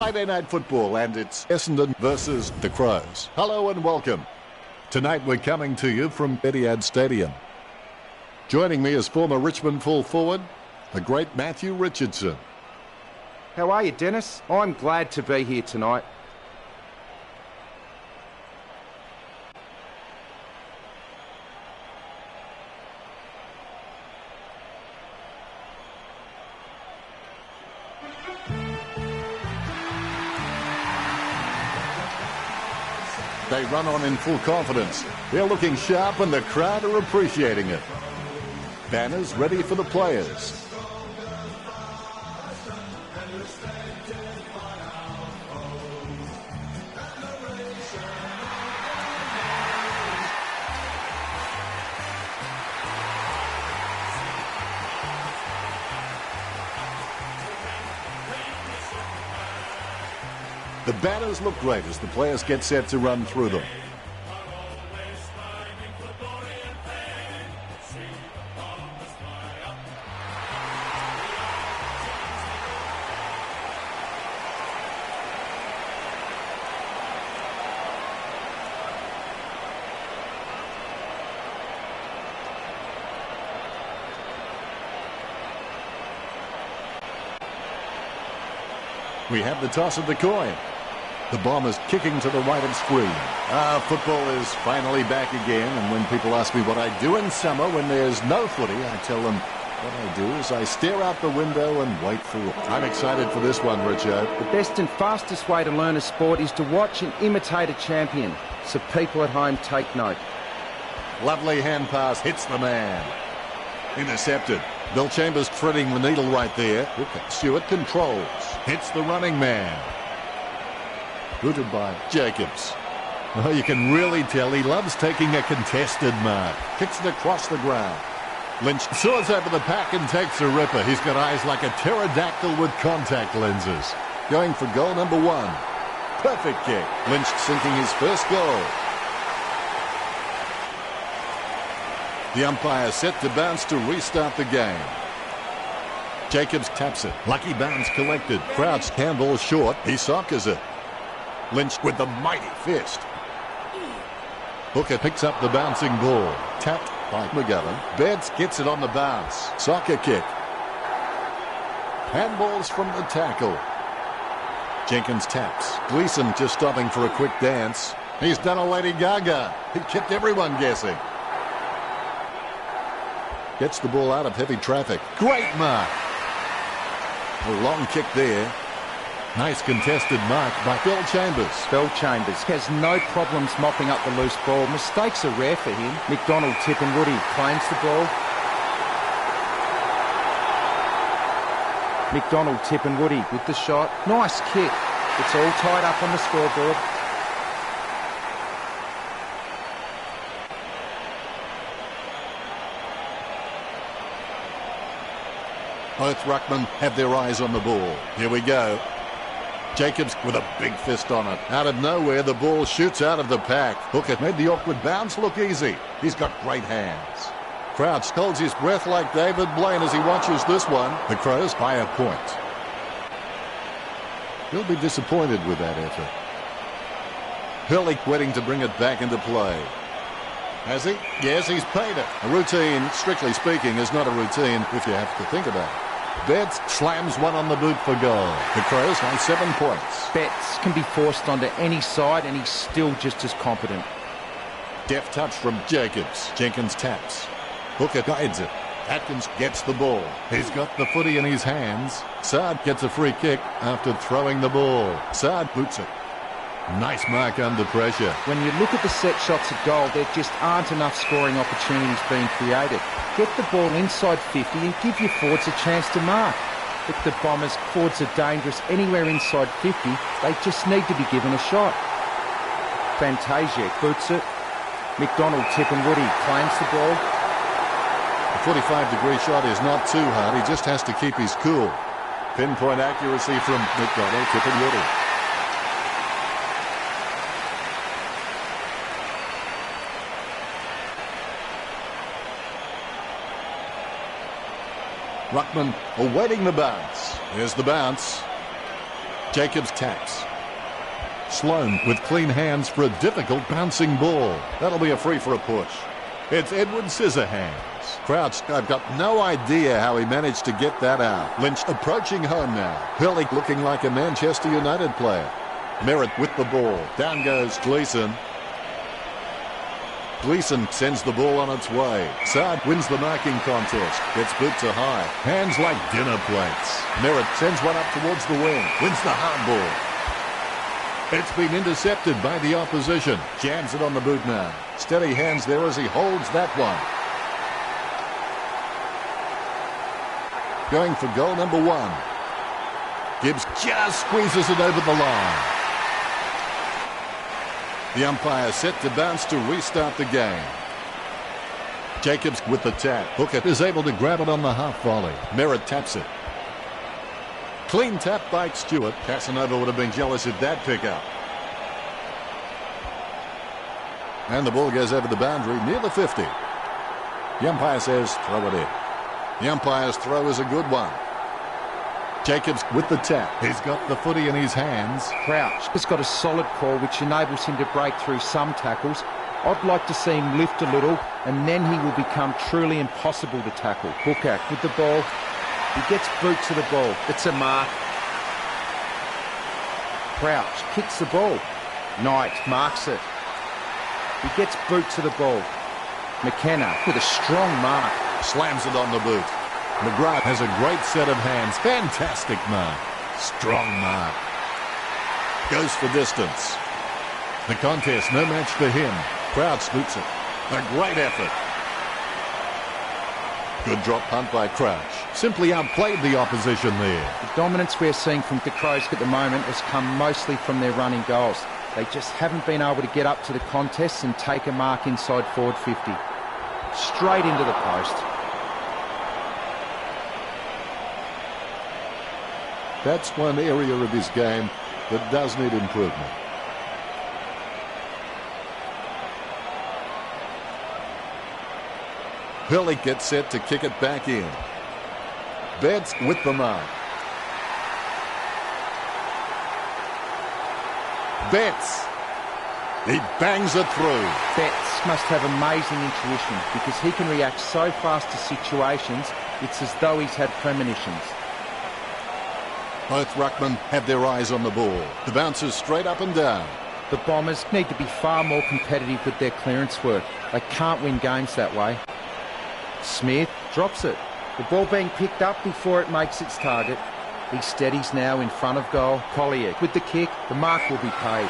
Friday Night Football, and it's Essendon versus the CROWS. Hello and welcome. Tonight we're coming to you from Etihad Stadium. Joining me is former Richmond full forward, the great Matthew Richardson. How are you, Dennis? I'm glad to be here tonight. They run on in full confidence. They're looking sharp and the crowd are appreciating it. Banners ready for the players. The banners look great as the players get set to run through them. We have the toss of the coin. The bomb is kicking to the right of screen. Football is finally back again, and when people ask me what I do in summer when there's no footy, I tell them what I do is I stare out the window and wait for it. I'm excited for this one, Richard. The best and fastest way to learn a sport is to watch and imitate a champion, so people at home take note. Lovely hand pass, hits the man. Intercepted. Bill Chambers threading the needle right there. Okay. Stewart controls. Hits the running man. Booted by Jacobs. Oh, you can really tell he loves taking a contested mark. Kicks it across the ground. Lynch soars over the pack and takes a ripper. He's got eyes like a pterodactyl with contact lenses. Going for goal number 1. Perfect kick. Lynch sinking his first goal. The umpire set to bounce to restart the game. Jacobs taps it. Lucky bounce collected. Crouch handball short. He soccers it. Lynch with the mighty fist. Hooker picks up the bouncing ball. Tapped by McGovern. Beds gets it on the bounce. Soccer kick. Handballs from the tackle. Jenkins taps. Gleeson just stopping for a quick dance. He's done a Lady Gaga. He kept everyone guessing. Gets the ball out of heavy traffic. Great mark. A long kick there. Nice contested mark by Bill Chambers. Bill Chambers has no problems mopping up the loose ball. Mistakes are rare for him. McDonald, Tip and Woody claims the ball. McDonald, Tip and Woody with the shot. Nice kick. It's all tied up on the scoreboard. Both ruckmen have their eyes on the ball. Here we go. Jacobs with a big fist on it. Out of nowhere, the ball shoots out of the pack. Hooker made the awkward bounce look easy. He's got great hands. Crouch holds his breath like David Blaine as he watches this one. The CROWS by a point. He'll be disappointed with that effort. Hurley waiting to bring it back into play. Has he? Yes, he's paid it. A routine, strictly speaking, is not a routine if you have to think about it. Betts slams one on the boot for goal. The CROWS on 7 points. Betts can be forced onto any side and he's still just as competent. Deft touch from Jacobs. Jenkins taps. Hooker guides it. Atkins gets the ball. He's got the footy in his hands. Saad gets a free kick after throwing the ball. Saad boots it. Nice mark under pressure. When you look at the set shots at goal, there just aren't enough scoring opportunities being created. Get the ball inside 50 and give your forwards a chance to mark. If the Bombers' forwards are dangerous anywhere inside 50, they just need to be given a shot. Fantasia boots it. McDonald, Tip and Woody claims the ball. A 45-degree shot is not too hard. He just has to keep his cool. Pinpoint accuracy from McDonald, Tip and Woody. Ruckman awaiting the bounce. Here's the bounce. Jacobs taps. Sloan with clean hands for a difficult bouncing ball. That'll be a free for a push. It's Edward Scissorhands. CROWS, I've got no idea how he managed to get that out. Lynch approaching home now. Hurley looking like a Manchester United player. Merritt with the ball. Down goes Gleeson. Gleeson sends the ball on its way. Saad wins the marking contest. Gets boot to high. Hands like dinner plates. Merritt sends one up towards the wing. Wins the hard ball. It's been intercepted by the opposition. Jams it on the boot now. Steady hands there as he holds that one. Going for goal number 1. Gibbs just squeezes it over the line. The umpire set to bounce to restart the game. Jacobs with the tap. Hooker is able to grab it on the half volley. Merritt taps it. Clean tap by Stewart. Casanova would have been jealous of that pickup. And the ball goes over the boundary near the 50. The umpire says throw it in. The umpire's throw is a good one. Jacobs with the tap. He's got the footy in his hands. Crouch has got a solid call which enables him to break through some tackles. I'd like to see him lift a little and then he will become truly impossible to tackle. Hooker with the ball. He gets boot to the ball. It's a mark. Crouch kicks the ball. Knight marks it. He gets boot to the ball. McKenna with a strong mark. Slams it on the boot. McGrath has a great set of hands. Fantastic mark. Strong mark. Goes for distance. The contest, no match for him. CROWS scoots it. A great effort. Good drop punt by Crouch. Simply outplayed the opposition there. The dominance we're seeing from the Crows at the moment has come mostly from their running goals. They just haven't been able to get up to the contests and take a mark inside forward 50. Straight into the post. That's one area of his game that does need improvement. Hurley gets set to kick it back in. Betts with the mark. Betts. He bangs it through. Betts must have amazing intuition because he can react so fast to situations, it's as though he's had premonitions. Both ruckmen have their eyes on the ball. The bounce is straight up and down. The Bombers need to be far more competitive with their clearance work. They can't win games that way. Smith drops it. The ball being picked up before it makes its target. He steadies now in front of goal. Collier with the kick. The mark will be paid.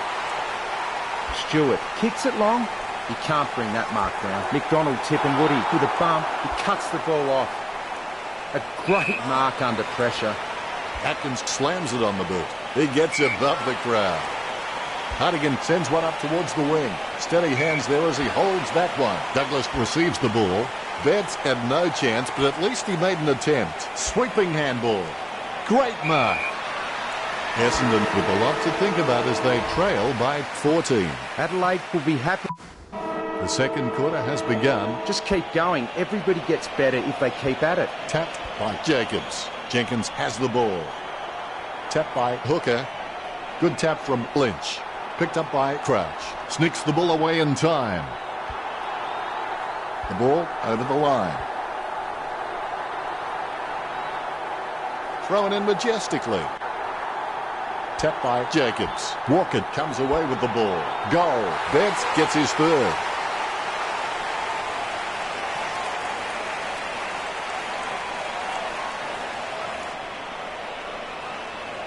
Stewart kicks it long. He can't bring that mark down. McDonald tipping Woody with a bump. He cuts the ball off. A great mark under pressure. Atkins slams it on the boot. He gets above the crowd. Hartigan sends one up towards the wing. Steady hands there as he holds that one. Douglas receives the ball. Betts had no chance, but at least he made an attempt. Sweeping handball. Great mark. Essendon with a lot to think about as they trail by 14. Adelaide will be happy. The second quarter has begun. Just keep going. Everybody gets better if they keep at it. Tapped by Jacobs. Jenkins has the ball. Tapped by Hooker. Good tap from Lynch. Picked up by Crouch. Sneaks the ball away in time. The ball over the line. Thrown in majestically. Tapped by Jacobs. Walker comes away with the ball. Goal. Betts gets his third.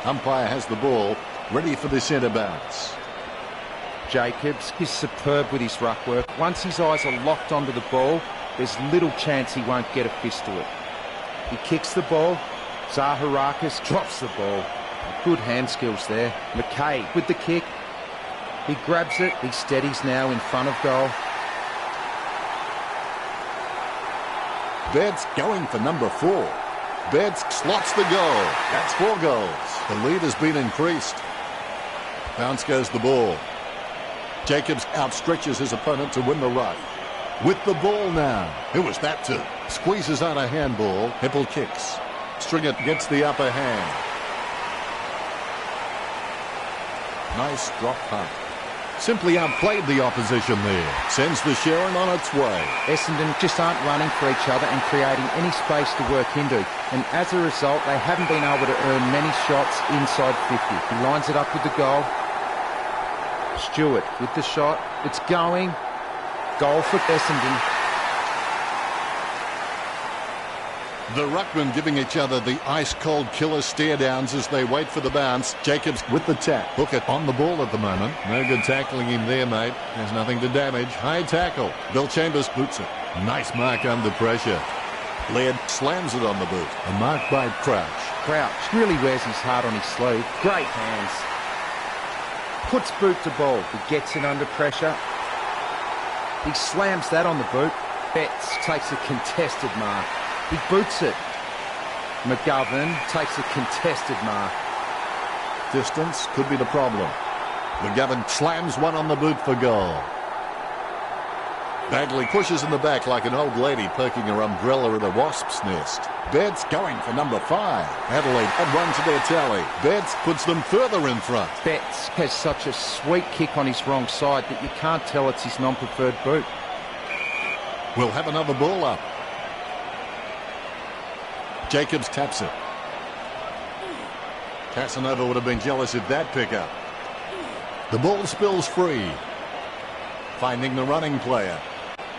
Umpire has the ball, ready for the centre bounce. Jacobs is superb with his ruck work. Once his eyes are locked onto the ball, there's little chance he won't get a fist to it. He kicks the ball. Zaharakis drops the ball. Good hand skills there. McKay with the kick. He grabs it. He steadies now in front of goal. Betts going for number 4. Betts slots the goal. That's 4 goals. The lead has been increased. Bounce goes the ball. Jacobs outstretches his opponent to win the ruck. With the ball now. Who was that to? Squeezes out a handball. Heppel kicks. Stringer gets the upper hand. Nice drop punt. Simply outplayed the opposition there. Sends the Sharon on its way. Essendon just aren't running for each other and creating any space to work into. And as a result, they haven't been able to earn many shots inside 50. He lines it up with the goal. Stewart with the shot. It's going. Goal for Essendon. The ruckmen giving each other the ice-cold killer stare-downs as they wait for the bounce. Jacobs with the tap. Hooker on the ball at the moment. No good tackling him there, mate. There's nothing to damage. High tackle. Bill Chambers boots it. Nice mark under pressure. Laird slams it on the boot. A mark by Crouch. Crouch really wears his heart on his sleeve. Great hands. Puts boot to ball. He gets it under pressure. He slams that on the boot. Betts takes a contested mark. He boots it. McGovern takes a contested mark. Distance could be the problem. McGovern slams one on the boot for goal. Bagley pushes in the back like an old lady poking her umbrella at a wasp's nest. Betts going for number 5. Adelaide had one to their tally. Betts puts them further in front. Betts has such a sweet kick on his wrong side that you can't tell it's his non-preferred boot. We'll have another ball up. Jacobs taps it. Casanova would have been jealous of that pickup. The ball spills free. Finding the running player.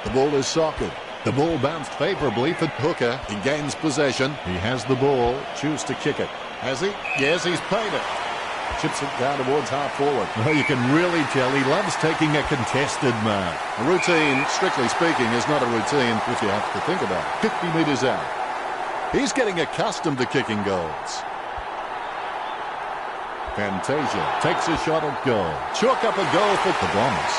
The ball is socked. The ball bounced favourably for Hooker. He gains possession. He has the ball. Choose to kick it. Has he? Yes, he's paid it. Chips it down towards half forward. Well, you can really tell he loves taking a contested mark. A routine, strictly speaking, is not a routine if you have to think about it. 50 metres out. He's getting accustomed to kicking goals. Fantasia takes a shot at goal. Chalk up a goal for the Bombers.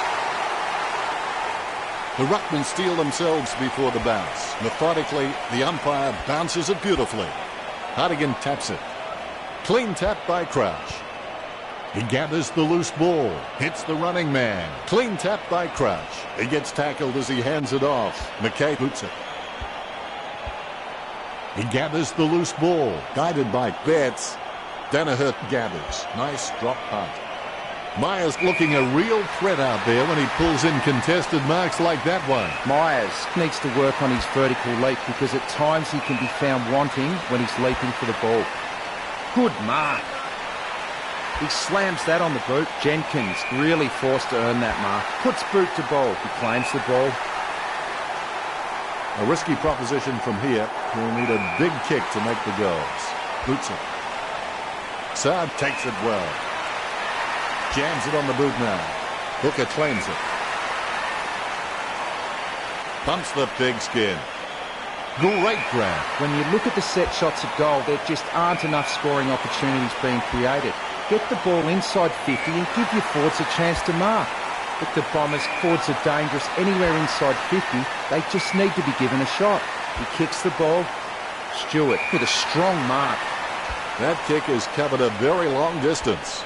The ruckmen steal themselves before the bounce. Methodically, the umpire bounces it beautifully. Hartigan taps it. Clean tap by Crouch. He gathers the loose ball. Hits the running man. Clean tap by Crouch. He gets tackled as he hands it off. McKay boots it. He gathers the loose ball. Guided by Betts. Danaher gathers. Nice drop punt. Myers looking a real threat out there when he pulls in contested marks like that one. Myers needs to work on his vertical leap because at times he can be found wanting when he's leaping for the ball. Good mark. He slams that on the boot. Jenkins really forced to earn that mark. Puts boot to ball. He claims the ball. A risky proposition from here. He'll need a big kick to make the goals. Boots it. Saad takes it well. Jams it on the boot now. Hooker claims it. Bumps the pigskin. Great grab. When you look at the set shots at goal, there just aren't enough scoring opportunities being created. Get the ball inside 50 and give your forwards a chance to mark. But the Bombers' forwards are dangerous anywhere inside 50. They just need to be given a shot. He kicks the ball. Stewart with a strong mark. That kick has covered a very long distance.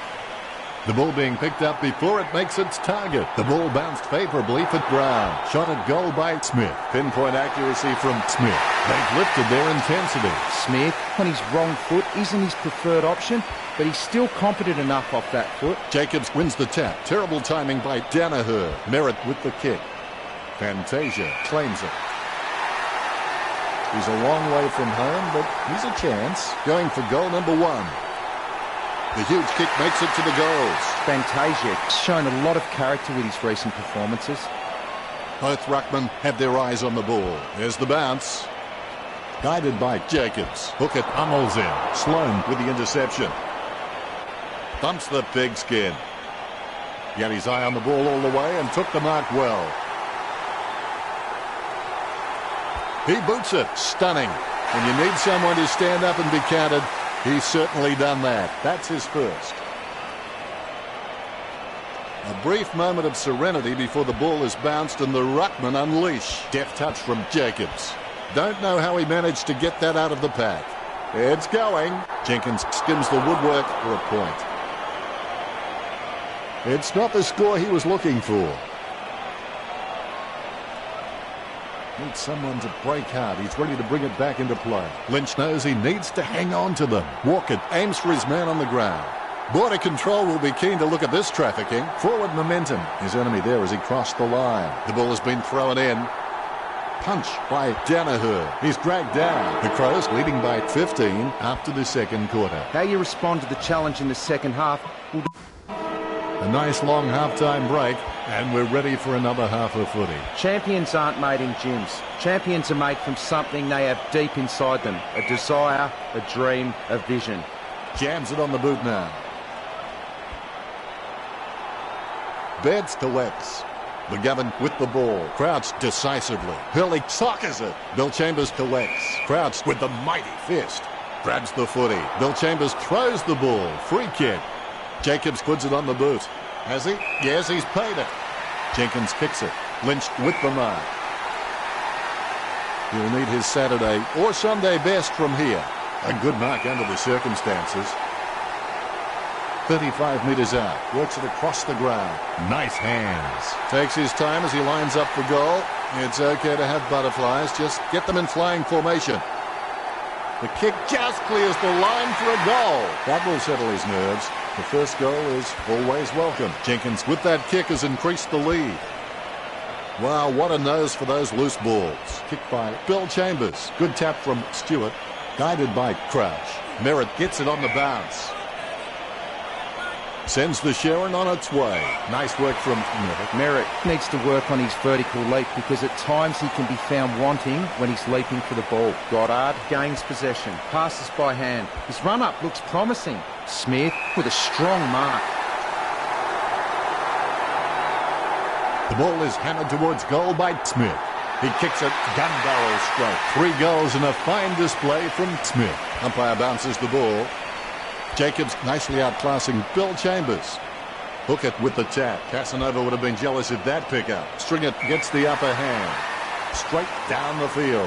The ball being picked up before it makes its target. The ball bounced favourably for Brown. Shot at goal by Smith. Pinpoint accuracy from Smith. They've lifted their intensity. Smith, on his wrong foot, isn't his preferred option, but he's still competent enough off that foot. Jacobs wins the tap. Terrible timing by Danaher. Merritt with the kick. Fantasia claims it. He's a long way from home, but he's a chance. Going for goal number 1. The huge kick makes it to the goals. Fantasia has shown a lot of character with his recent performances. Both ruckmen have their eyes on the ball. There's the bounce. Guided by Jacobs. Hooker pummels in. Sloan with the interception. Bumps the pigskin. He had his eye on the ball all the way and took the mark well. He boots it. Stunning. When you need someone to stand up and be counted, he's certainly done that. That's his first. A brief moment of serenity before the ball is bounced and the ruckman unleash. Deft touch from Jacobs. Don't know how he managed to get that out of the pack. It's going. Jenkins skims the woodwork for a point. It's not the score he was looking for. Needs someone to break hard. He's ready to bring it back into play. Lynch knows he needs to hang on to them. Walker aims for his man on the ground. Border control will be keen to look at this trafficking. Forward momentum. His enemy there as he crossed the line. The ball has been thrown in. Punch by Danaher. He's dragged down. The Crows leading by 15 after the second quarter. How you respond to the challenge in the second half will... A nice long half-time break, and we're ready for another half of footy. Champions aren't made in gyms. Champions are made from something they have deep inside them. A desire, a dream, a vision. Jams it on the boot now. Beds collects. McGovern with the ball. Crouch decisively. Hurley sockers it. Bill Chambers collects. Crouch with the mighty fist. Grabs the footy. Bill Chambers throws the ball. Free kick. Jacobs puts it on the boot. Has he? Yes, he's paid it. Jenkins kicks it. Lynch with the mark. He'll need his Saturday or Sunday best from here. A good mark under the circumstances. 35 metres out. Works it across the ground. Nice hands. Takes his time as he lines up for goal. It's okay to have butterflies. Just get them in flying formation. The kick just clears the line for a goal. That will settle his nerves. The first goal is always welcome. Jenkins with that kick has increased the lead. Wow, what a nose for those loose balls. Kicked by Bill Chambers. Good tap from Stewart. Guided by Crouch. Merritt gets it on the bounce. Sends the Sharon on its way. Nice work from Merritt. Merritt needs to work on his vertical leap because at times he can be found wanting when he's leaping for the ball. Goddard gains possession. Passes by hand. His run-up looks promising. Smith with a strong mark. The ball is hammered towards goal by Smith. He kicks it, gun barrel stroke. 3 goals and a fine display from Smith. Umpire bounces the ball. Jacobs nicely outclassing Bill Chambers. Hook it with the tap. Casanova would have been jealous of that pickup. Stringett gets the upper hand. Straight down the field.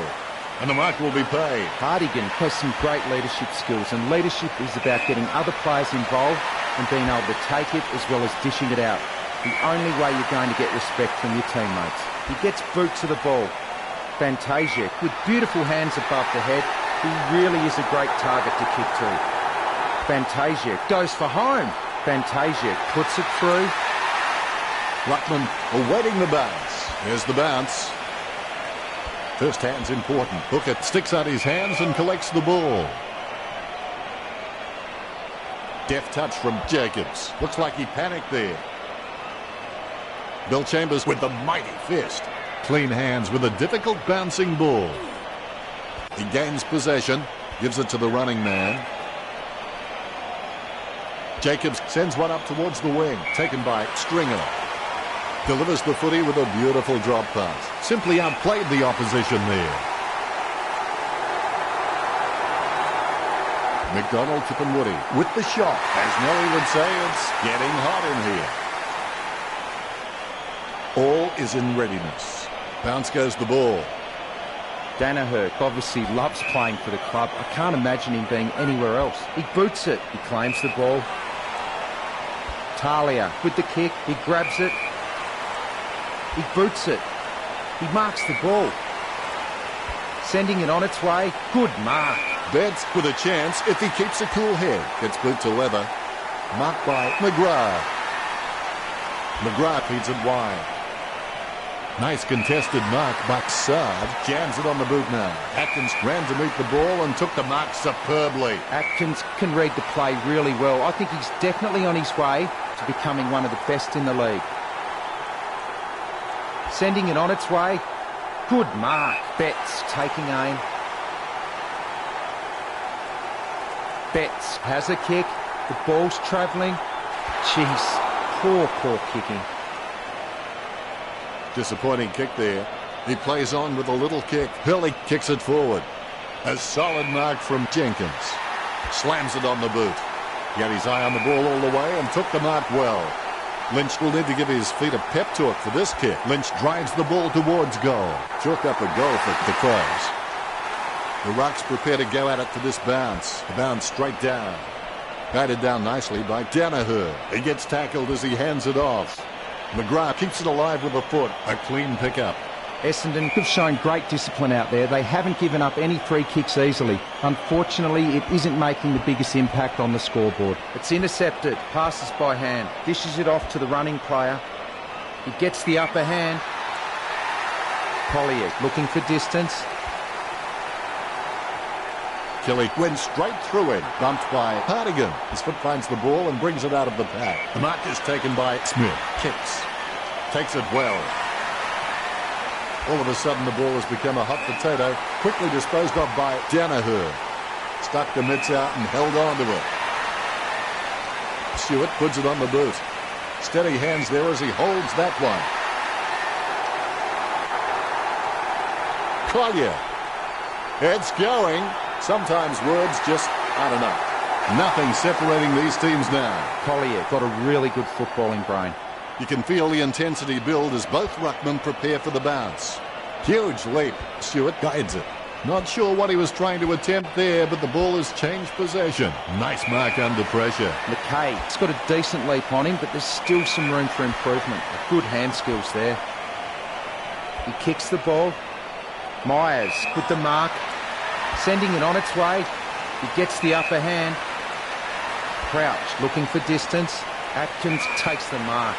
And the mark will be paid. Hardigan has some great leadership skills, and leadership is about getting other players involved and being able to take it as well as dishing it out. The only way you're going to get respect from your teammates. He gets boot to the ball. Fantasia with beautiful hands above the head. He really is a great target to kick to. Fantasia goes for home. Fantasia puts it through. Ruckman awaiting the bounce. Here's the bounce. First hand's important. Hookett sticks out his hands and collects the ball. Deft touch from Jacobs. Looks like he panicked there. Bill Chambers with the mighty fist. Clean hands with a difficult bouncing ball. He gains possession. Gives it to the running man. Jacobs sends one up towards the wing. Taken by Stringer. Delivers the footy with a beautiful drop pass. Simply outplayed the opposition there. McDonald, Tippenwoody with the shot. As Nelly would say, it's getting hot in here. All is in readiness. Bounce goes the ball. Danaher obviously loves playing for the club. I can't imagine him being anywhere else. He boots it. He claims the ball. Talia with the kick. He grabs it. He boots it. He marks the ball. Sending it on its way. Good mark. Betts with a chance if he keeps a cool head. Gets boot to leather. Marked by McGrath. McGrath feeds it wide. Nice contested mark by Sard. Jams it on the boot now. Atkins ran to meet the ball and took the mark superbly. Atkins can read the play really well. I think he's definitely on his way to becoming one of the best in the league. Sending it on its way. Good mark. Betts taking aim. Betts has a kick. The ball's travelling. Jeez, poor kicking. Disappointing kick there. He plays on with a little kick. Hurley kicks it forward. A solid mark from Jenkins. Slams it on the boot. He had his eye on the ball all the way and took the mark well. Lynch will need to give his feet a pep talk for this kick. Lynch drives the ball towards goal. Chalk up a goal for the Crows. The Rucks prepare to go at it for this bounce. The bounce straight down. Batted down nicely by Danaher. He gets tackled as he hands it off. McGrath keeps it alive with a foot. A clean pickup. Essendon have shown great discipline out there. They haven't given up any free kicks easily. Unfortunately, it isn't making the biggest impact on the scoreboard. It's intercepted, passes by hand, dishes it off to the running player. He gets the upper hand. Collier looking for distance. Kelly went straight through him, bumped by Hardigan. His foot finds the ball and brings it out of the pack. The mark is taken by Smith. Kicks. Takes it well. All of a sudden the ball has become a hot potato, quickly disposed of by Danaher. Stuck the mitts out and held on to it. Stewart puts it on the boot. Steady hands there as he holds that one. Collier. It's going. Sometimes words just aren't enough. Nothing separating these teams now. Collier got a really good footballing brain. You can feel the intensity build as both ruckmen prepare for the bounce. Huge leap. Stewart guides it. Not sure what he was trying to attempt there, but the ball has changed possession. Nice mark under pressure. McKay's got a decent leap on him, but there's still some room for improvement. Good hand skills there. He kicks the ball. Myers with the mark. Sending it on its way. He gets the upper hand. Crouch looking for distance. Atkins takes the mark.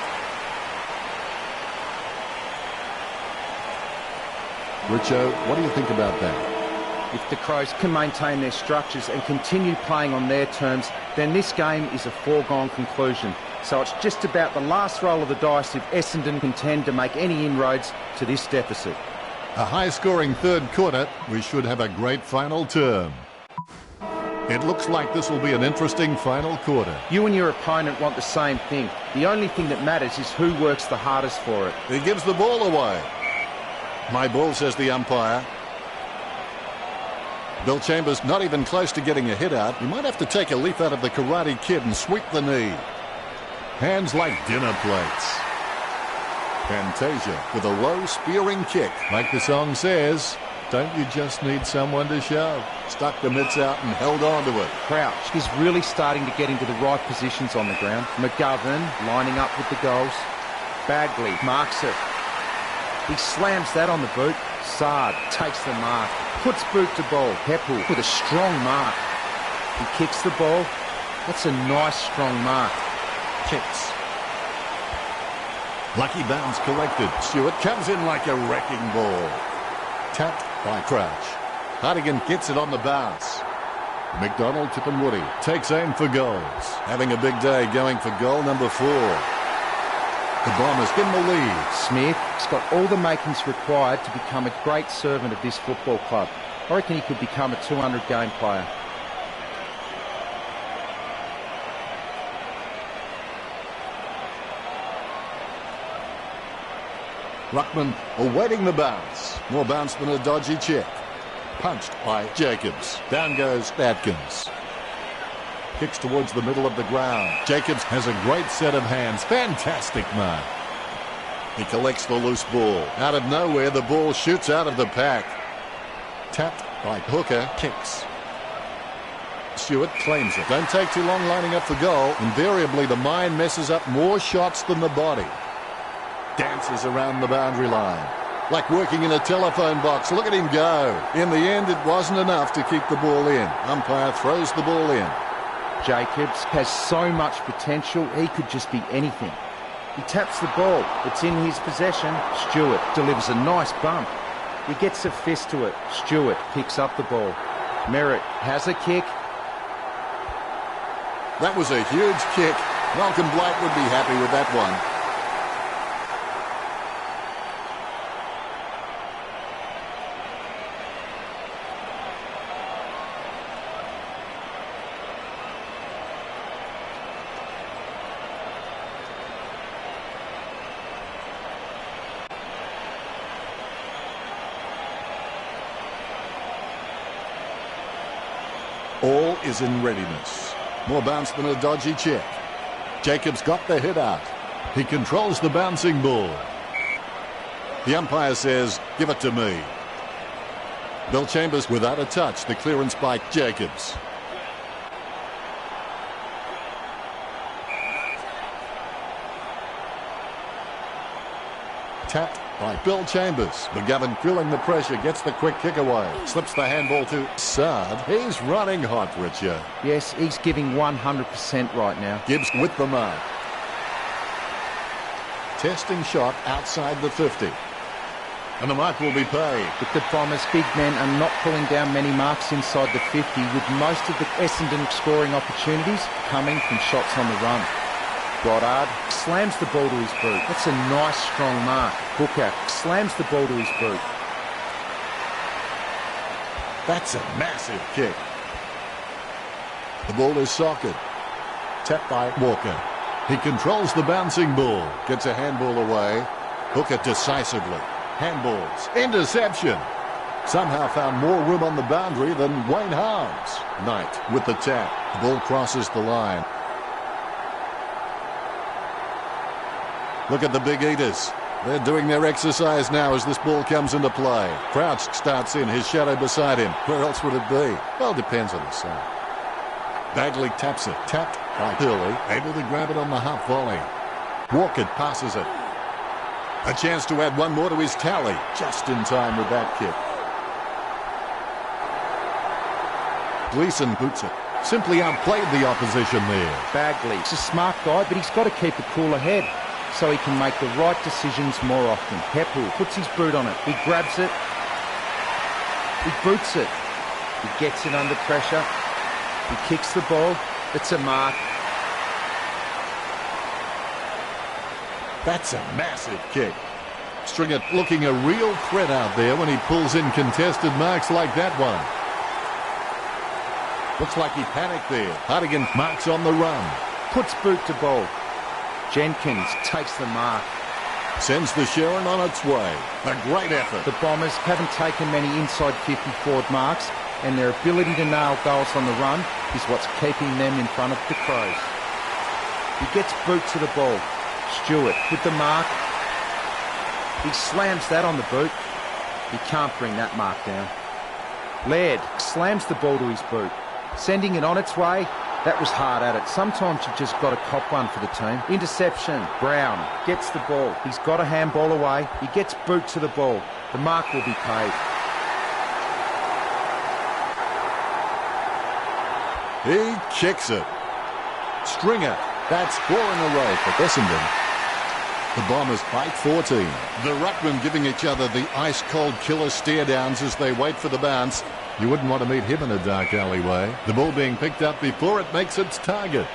Richo, what do you think about that? If the Crows can maintain their structures and continue playing on their terms, then this game is a foregone conclusion. So it's just about the last roll of the dice if Essendon contend to make any inroads to this deficit. A high-scoring third quarter. We should have a great final term. It looks like this will be an interesting final quarter. You and your opponent want the same thing. The only thing that matters is who works the hardest for it. He gives the ball away. My ball, says the umpire. Bill Chambers not even close to getting a hit out. He might have to take a leaf out of the Karate Kid and sweep the knee. Hands like dinner plates. Fantasia with a low spearing kick. Like the song says, don't you just need someone to shove? Stuck the mitts out and held on to it. Crouch is really starting to get into the right positions on the ground. McGovern lining up with the goals. Bagley marks it. He slams that on the boot. Sard takes the mark. Puts boot to ball. Heppel with a strong mark. He kicks the ball. That's a nice strong mark. Kicks. Lucky bounce collected. Stewart comes in like a wrecking ball. Tapped by Crouch. Hardigan gets it on the bounce. McDonald, Tippenwoody takes aim for goals. Having a big day going for goal number 4. The Bombers in the lead. Smith's got all the makings required to become a great servant of this football club. I reckon he could become a 200-game player. Ruckman awaiting the bounce. More bounce than a dodgy check. Punched by Jacobs. Down goes Atkins. Kicks towards the middle of the ground. Jacobs has a great set of hands. Fantastic mark. He collects the loose ball. Out of nowhere, the ball shoots out of the pack. Tapped by Hooker. Kicks. Stewart claims it. Don't take too long lining up for goal. Invariably, the mind messes up more shots than the body. Dances around the boundary line. Like working in a telephone box. Look at him go. In the end, it wasn't enough to keep the ball in. Umpire throws the ball in. Jacobs has so much potential, he could just be anything. He taps the ball. It's in his possession. Stewart delivers a nice bump. He gets a fist to it. Stewart picks up the ball. Merritt has a kick. That was a huge kick. Malcolm Blight would be happy with that one. All is in readiness. More bounce than a dodgy check. Jacobs got the hit out. He controls the bouncing ball. The umpire says, give it to me. Bill Chambers without a touch. The clearance by Jacobs. Tapped by Bill Chambers. McGovern feeling the pressure, gets the quick kick away. Slips the handball to Sard. He's running hot, Richard. Yes, he's giving 100% right now. Gibbs with the mark. Testing shot outside the 50. And the mark will be paid. But the Bombers' big men are not pulling down many marks inside the 50, with most of the Essendon scoring opportunities coming from shots on the run. Goddard slams the ball to his boot. That's a nice, strong mark. Hooker slams the ball to his boot. That's a massive kick. The ball is socket. Tapped by Walker. He controls the bouncing ball. Gets a handball away. Hooker decisively. Handballs. Interception. Somehow found more room on the boundary than Wayne Harms. Knight with the tap. The ball crosses the line. Look at the big eaters. They're doing their exercise now as this ball comes into play. Crouch starts in, his shadow beside him. Where else would it be? Well, depends on the side. Bagley taps it. Tapped by Hurley. Able to grab it on the half volley. Walker passes it. A chance to add one more to his tally. Just in time with that kick. Gleeson boots it. Simply outplayed the opposition there. Bagley, he's a smart guy, but he's got to keep a cooler head so he can make the right decisions more often. Heppel puts his boot on it. He grabs it. He boots it. He gets it under pressure. He kicks the ball. It's a mark. That's a massive kick. Stringer looking a real threat out there when he pulls in contested marks like that one. Looks like he panicked there. Hartigan marks on the run. Puts boot to ball. Jenkins takes the mark. Sends the Sharon on its way. A great effort. The Bombers haven't taken many inside 50 forward marks, and their ability to nail goals on the run is what's keeping them in front of the Crows. He gets boot to the ball. Stewart with the mark. He slams that on the boot. He can't bring that mark down. Laird slams the ball to his boot. Sending it on its way. That was hard at it. Sometimes you've just got to cop one for the team. Interception. Brown gets the ball. He's got a handball away. He gets boot to the ball. The mark will be paid. He kicks it. Stringer. That's 4 in a row for Essendon. The Bombers by 14. The ruckmen giving each other the ice-cold killer stare-downs as they wait for the bounce. You wouldn't want to meet him in a dark alleyway. The ball being picked up before it makes its target.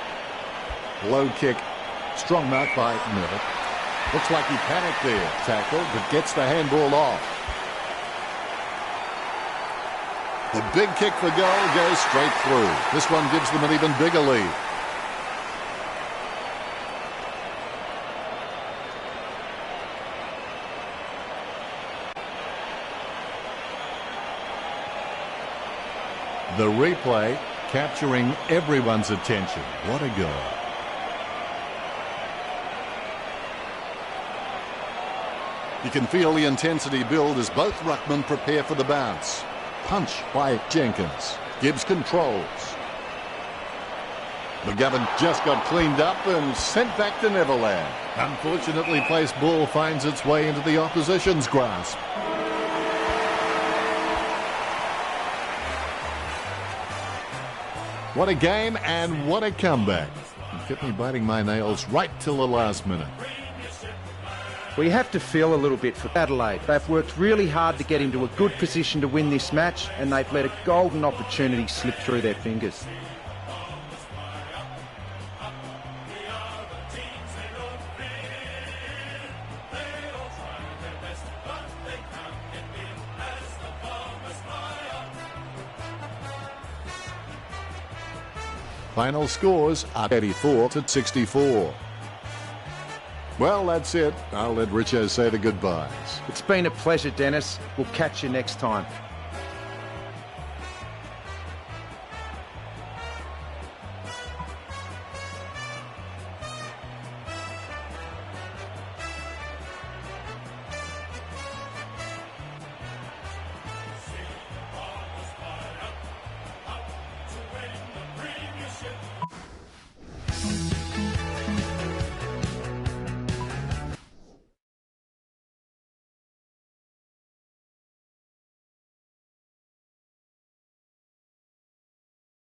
Low kick. Strong mark by Miller. Looks like he panicked there. Tackle, but gets the handball off. The big kick for goal goes straight through. This one gives them an even bigger lead. The replay capturing everyone's attention. What a goal. You can feel the intensity build as both ruckmen prepare for the bounce. Punch by Jenkins. Gibbs controls. McGovern just got cleaned up and sent back to Neverland. Unfortunately placed ball finds its way into the opposition's grasp. What a game and what a comeback. It kept me biting my nails right till the last minute. We have to feel a little bit for Adelaide. They've worked really hard to get into a good position to win this match, and they've let a golden opportunity slip through their fingers. Final scores are 84 to 64. Well, that's it. I'll let Richo say the goodbyes. It's been a pleasure, Dennis. We'll catch you next time.